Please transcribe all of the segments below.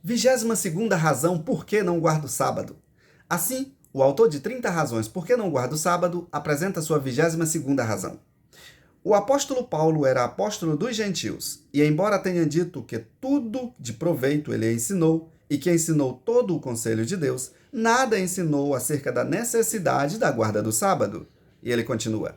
22ª razão por que não guarda o sábado. Assim, o autor de 30 razões por que não guarda o sábado apresenta sua 22ª razão. O apóstolo Paulo era apóstolo dos gentios, e embora tenha dito que tudo de proveito ele ensinou, e que ensinou todo o conselho de Deus, nada ensinou acerca da necessidade da guarda do sábado. E ele continua: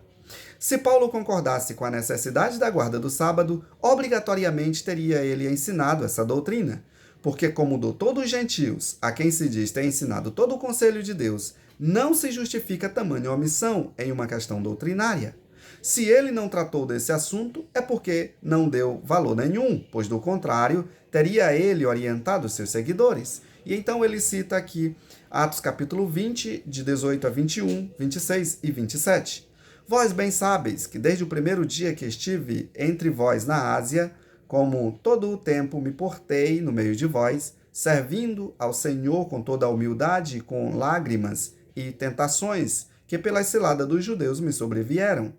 se Paulo concordasse com a necessidade da guarda do sábado, obrigatoriamente teria ele ensinado essa doutrina, porque como doutor dos gentios, a quem se diz ter ensinado todo o conselho de Deus, não se justifica tamanha omissão em uma questão doutrinária. Se ele não tratou desse assunto, é porque não deu valor nenhum, pois, do contrário, teria ele orientado seus seguidores. E então ele cita aqui Atos capítulo 20, de 18 a 21, 26 e 27. Vós bem sabeis que desde o primeiro dia que estive entre vós na Ásia, como todo o tempo me portei no meio de vós, servindo ao Senhor com toda a humildade, com lágrimas e tentações que pela cilada dos judeus me sobrevieram.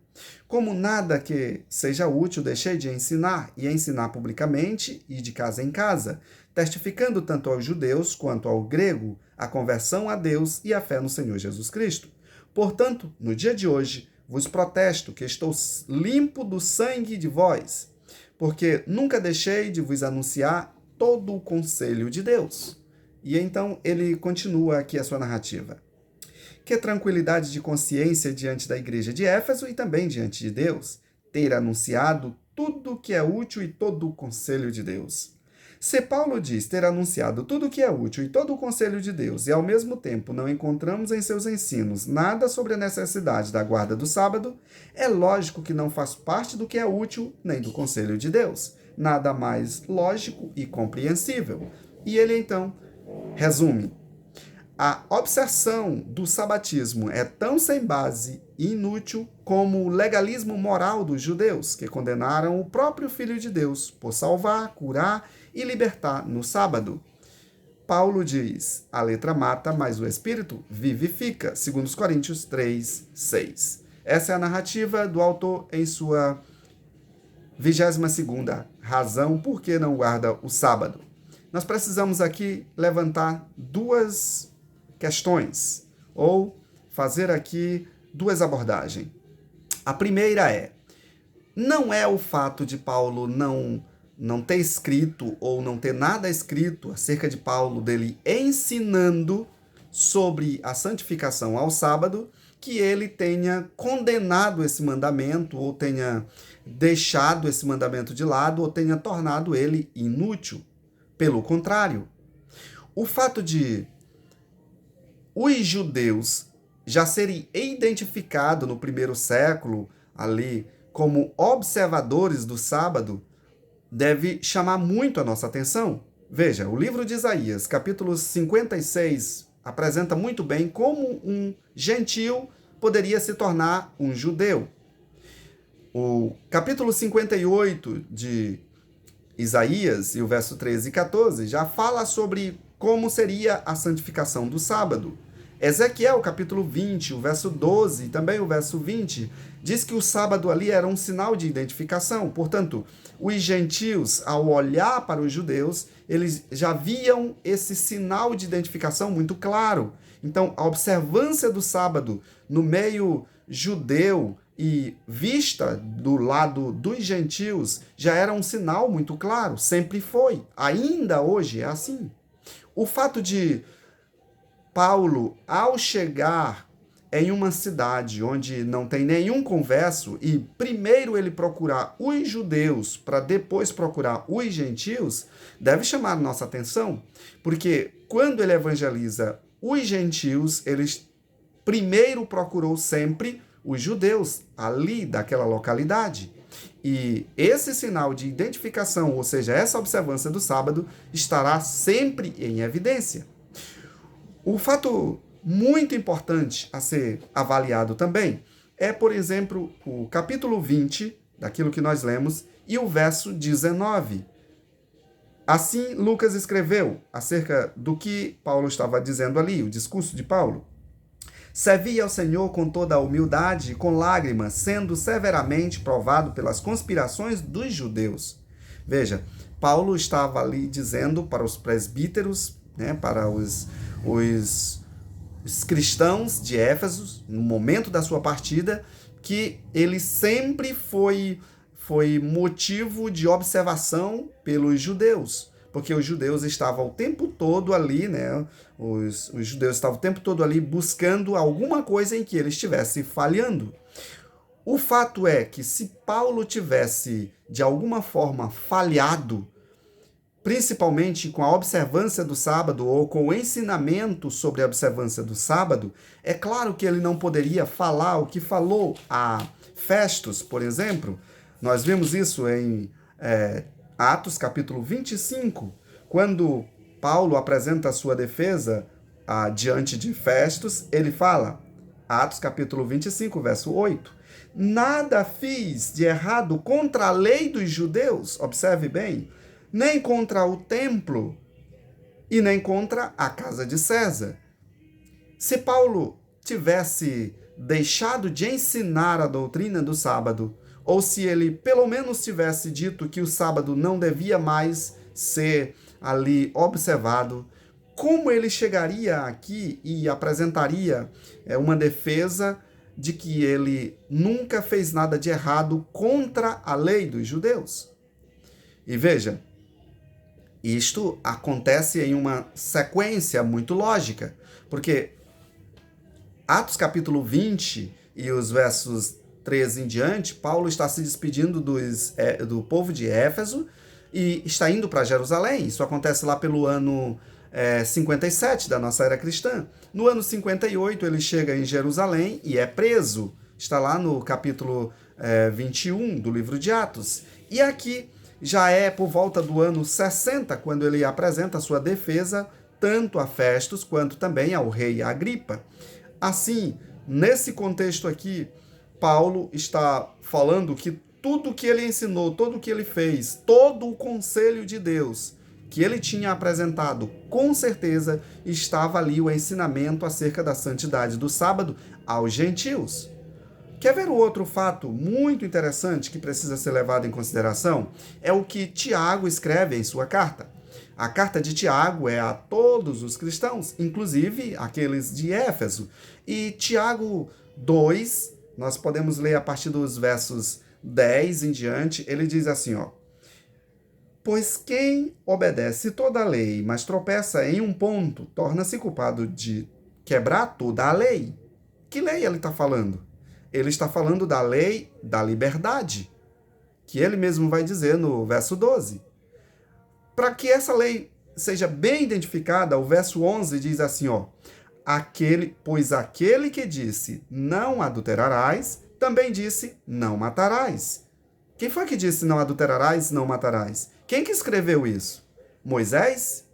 Como nada que seja útil deixei de ensinar, e ensinar publicamente e de casa em casa, testificando tanto aos judeus quanto ao grego a conversão a Deus e a fé no Senhor Jesus Cristo. Portanto, no dia de hoje, vos protesto que estou limpo do sangue de vós, porque nunca deixei de vos anunciar todo o conselho de Deus. E então ele continua aqui a sua narrativa. Que tranquilidade de consciência diante da igreja de Éfeso e também diante de Deus, ter anunciado tudo o que é útil e todo o conselho de Deus. Se Paulo diz ter anunciado tudo o que é útil e todo o conselho de Deus, e ao mesmo tempo não encontramos em seus ensinos nada sobre a necessidade da guarda do sábado, é lógico que não faz parte do que é útil nem do conselho de Deus. Nada mais lógico e compreensível. E ele então resume: a obsessão do sabatismo é tão sem base e inútil como o legalismo moral dos judeus, que condenaram o próprio Filho de Deus por salvar, curar e libertar no sábado. Paulo diz: a letra mata, mas o Espírito vivifica, segundo os Coríntios 3, 6. Essa é a narrativa do autor em sua 22ª razão por que não guarda o sábado. Nós precisamos aqui levantar duas questões, ou fazer aqui duas abordagens. A primeira não é o fato de Paulo não ter escrito ou não ter nada escrito acerca de Paulo, dele ensinando sobre a santificação ao sábado, que ele tenha condenado esse mandamento, ou tenha deixado esse mandamento de lado, ou tenha tornado ele inútil. Pelo contrário, o fato de os judeus já serem identificados no primeiro século ali como observadores do sábado deve chamar muito a nossa atenção. Veja, o livro de Isaías, capítulo 56, apresenta muito bem como um gentil poderia se tornar um judeu. O capítulo 58 de Isaías, e o verso 13 e 14, já fala sobre como seria a santificação do sábado. Ezequiel, capítulo 20, o verso 12 e também o verso 20, diz que o sábado ali era um sinal de identificação. Portanto, os gentios, ao olhar para os judeus, eles já viam esse sinal de identificação muito claro. Então, a observância do sábado no meio judeu e vista do lado dos gentios já era um sinal muito claro, sempre foi. Ainda hoje é assim. O fato de Paulo, ao chegar em uma cidade onde não tem nenhum converso, e primeiro ele procurar os judeus para depois procurar os gentios, deve chamar nossa atenção, porque quando ele evangeliza os gentios, ele primeiro procurou sempre os judeus ali daquela localidade. E esse sinal de identificação, ou seja, essa observância do sábado, estará sempre em evidência. O fato muito importante a ser avaliado também é, por exemplo, o capítulo 20, daquilo que nós lemos, e o verso 19. Assim, Lucas escreveu acerca do que Paulo estava dizendo ali, o discurso de Paulo. Servi ao Senhor com toda a humildade e com lágrimas, sendo severamente provado pelas conspirações dos judeus. Veja, Paulo estava ali dizendo para os presbíteros, né, para os cristãos de Éfeso, no momento da sua partida, que ele sempre foi motivo de observação pelos judeus, porque os judeus estavam o tempo todo ali, né? Os judeus estavam o tempo todo ali buscando alguma coisa em que ele estivesse falhando. O fato é que se Paulo tivesse, de alguma forma, falhado, principalmente com a observância do sábado ou com o ensinamento sobre a observância do sábado, é claro que ele não poderia falar o que falou a Festus, por exemplo. Nós vimos isso em Atos capítulo 25, quando Paulo apresenta a sua defesa diante de Festus, ele fala, Atos capítulo 25, verso 8, nada fiz de errado contra a lei dos judeus, observe bem, nem contra o templo e nem contra a casa de César. Se Paulo tivesse deixado de ensinar a doutrina do sábado, ou se ele pelo menos tivesse dito que o sábado não devia mais ser ali observado, como ele chegaria aqui e apresentaria uma defesa de que ele nunca fez nada de errado contra a lei dos judeus? E veja, isto acontece em uma sequência muito lógica, porque Atos capítulo 20 e os versos 13 em diante, Paulo está se despedindo do povo de Éfeso e está indo para Jerusalém. Isso acontece lá pelo ano 57 da nossa era cristã. No ano 58 ele chega em Jerusalém e é preso. Está lá no capítulo 21 do livro de Atos. E aqui já é por volta do ano 60, quando ele apresenta a sua defesa tanto a Festus quanto também ao rei Agripa. Assim, nesse contexto aqui, Paulo está falando que tudo que ele ensinou, tudo que ele fez, todo o conselho de Deus que ele tinha apresentado, com certeza estava ali o ensinamento acerca da santidade do sábado aos gentios. Quer ver o outro fato muito interessante que precisa ser levado em consideração? É o que Tiago escreve em sua carta. A carta de Tiago é a todos os cristãos, inclusive aqueles de Éfeso. E Tiago 2, nós podemos ler a partir dos versos 10 em diante, ele diz assim, ó: pois quem obedece toda a lei, mas tropeça em um ponto, torna-se culpado de quebrar toda a lei. Que lei ele está falando? Ele está falando da lei da liberdade, que ele mesmo vai dizer no verso 12. Para que essa lei seja bem identificada, o verso 11 diz assim, ó: pois aquele que disse não adulterarás, também disse não matarás. Quem foi que disse não adulterarás, não matarás? Quem que escreveu isso? Moisés?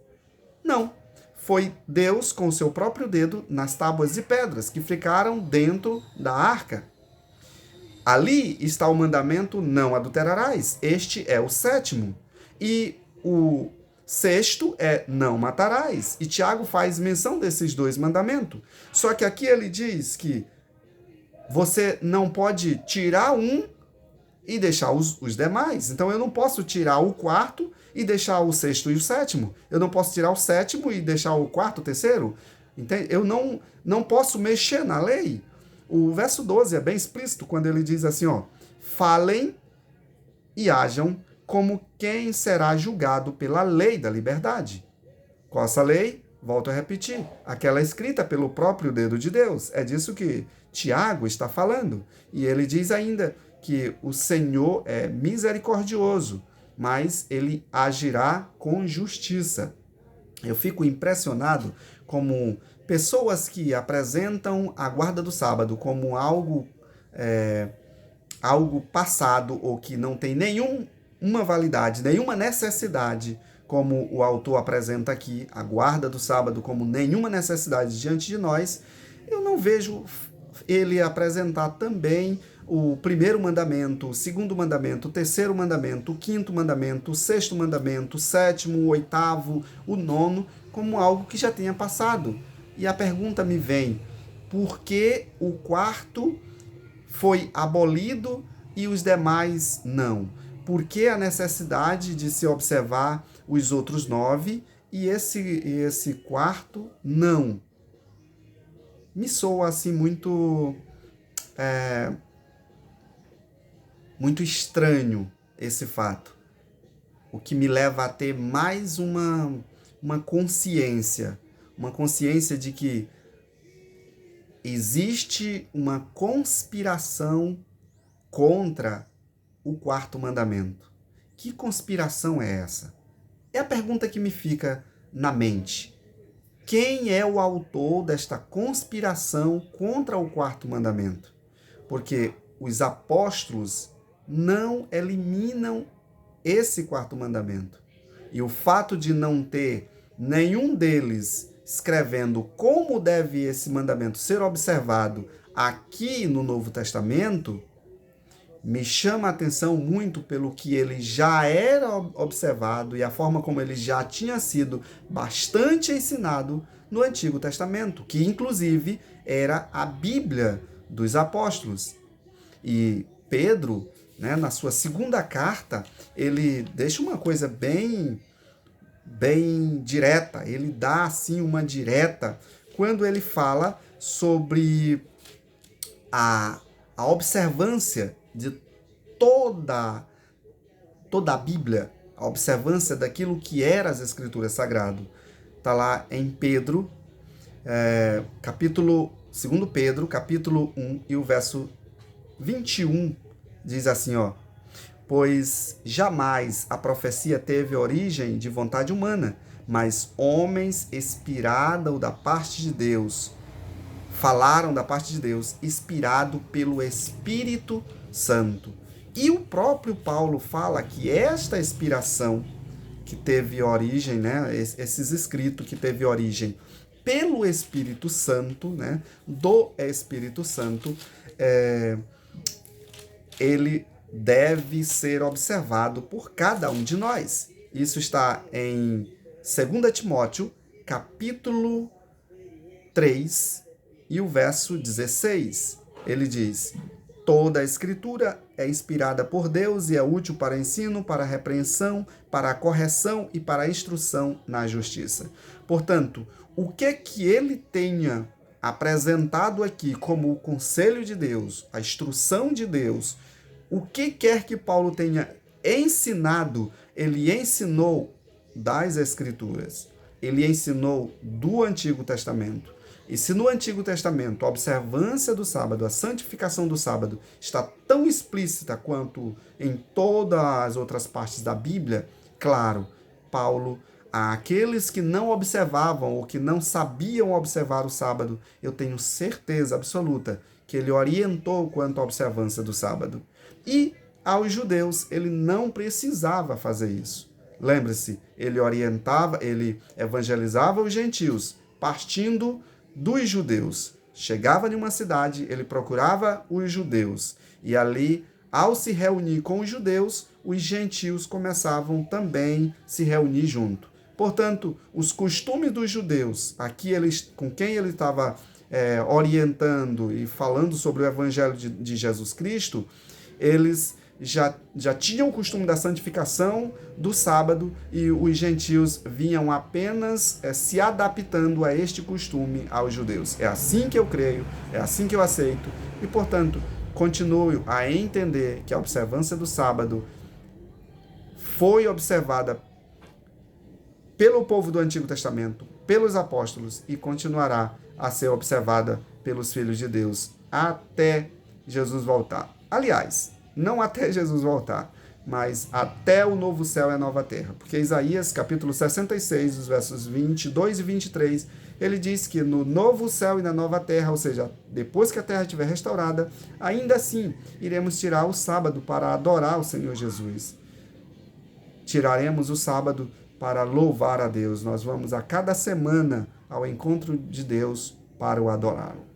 Não. Foi Deus com o seu próprio dedo nas tábuas de pedras que ficaram dentro da arca. Ali está o mandamento não adulterarás. Este é o 7º. E o 6º é não matarás. E Tiago faz menção desses 2 mandamentos. Só que aqui ele diz que você não pode tirar um e deixar os demais. Então eu não posso tirar o 4º e deixar o 6º e o 7º. Eu não posso tirar o 7º e deixar o 4º, o 3º. Entende? Eu não posso mexer na lei. O verso 12 é bem explícito quando ele diz assim, ó: falem e hajam como quem será julgado pela lei da liberdade. Qual essa lei? Volto a repetir, aquela escrita pelo próprio dedo de Deus. É disso que Tiago está falando. E ele diz ainda que o Senhor é misericordioso, mas ele agirá com justiça. Eu fico impressionado como pessoas que apresentam a guarda do sábado como algo passado ou que não tem nenhuma validade, nenhuma necessidade, como o autor apresenta aqui, a guarda do sábado como nenhuma necessidade diante de nós. Eu não vejo ele apresentar também o 1º mandamento, o 2º mandamento, o 3º mandamento, o 5º mandamento, o 6º mandamento, o 7º, o 8º, o 9º, como algo que já tenha passado. E a pergunta me vem, por que o 4º foi abolido e os demais não? por que a necessidade de se observar os outros 9 e esse quarto não? Me soa assim muito estranho esse fato, o que me leva a ter mais uma consciência de que existe uma conspiração contra o quarto mandamento. Que conspiração é essa? É a pergunta que me fica na mente. Quem é o autor desta conspiração contra o quarto mandamento? Porque os apóstolos não eliminam esse quarto mandamento. E o fato de não ter nenhum deles escrevendo como deve esse mandamento ser observado aqui no Novo Testamento, me chama a atenção muito pelo que ele já era observado e a forma como ele já tinha sido bastante ensinado no Antigo Testamento, que inclusive era a Bíblia dos apóstolos. E Pedro, né, na sua segunda carta, ele deixa uma coisa bem direta, ele dá assim uma direta quando ele fala sobre a observância de toda a Bíblia, a observância daquilo que eram as Escrituras Sagradas. Está lá em Pedro, 2 Pedro, capítulo 1, e o verso 21, diz assim, ó: pois jamais a profecia teve origem de vontade humana, mas homens inspirados da parte de Deus, falaram da parte de Deus, inspirado pelo Espírito Santo. E o próprio Paulo fala que esta inspiração que teve origem, né, esses escritos que teve origem pelo Espírito Santo, né, do Espírito Santo, ele deve ser observado por cada um de nós. Isso está em 2 Timóteo, capítulo 3, e o verso 16. Ele diz: toda a Escritura é inspirada por Deus e é útil para ensino, para a repreensão, para a correção e para a instrução na justiça. Portanto, o que ele tenha apresentado aqui como o conselho de Deus, a instrução de Deus, o que quer que Paulo tenha ensinado, ele ensinou das Escrituras. Ele ensinou do Antigo Testamento. E se no Antigo Testamento a observância do sábado, a santificação do sábado está tão explícita quanto em todas as outras partes da Bíblia, claro, Paulo, aqueles que não observavam ou que não sabiam observar o sábado, eu tenho certeza absoluta que ele orientou quanto à observância do sábado. E aos judeus ele não precisava fazer isso. Lembre-se, ele orientava, ele evangelizava os gentios, partindo dos judeus. Chegava em uma cidade, ele procurava os judeus. E ali, ao se reunir com os judeus, os gentios começavam também a se reunir junto. Portanto, os costumes dos judeus, com quem ele estava orientando e falando sobre o evangelho de Jesus Cristo, eles já tinham o costume da santificação do sábado e os gentios vinham apenas se adaptando a este costume aos judeus. É assim que eu creio, é assim que eu aceito e, portanto, continuo a entender que a observância do sábado foi observada pelo povo do Antigo Testamento, pelos apóstolos e continuará a ser observada pelos filhos de Deus até Jesus voltar. Aliás, não até Jesus voltar, mas até o novo céu e a nova terra. Porque Isaías, capítulo 66, os versos 22 e 23, ele diz que no novo céu e na nova terra, ou seja, depois que a terra estiver restaurada, ainda assim iremos tirar o sábado para adorar o Senhor Jesus. Tiraremos o sábado para louvar a Deus. Nós vamos a cada semana ao encontro de Deus para o adorá-lo.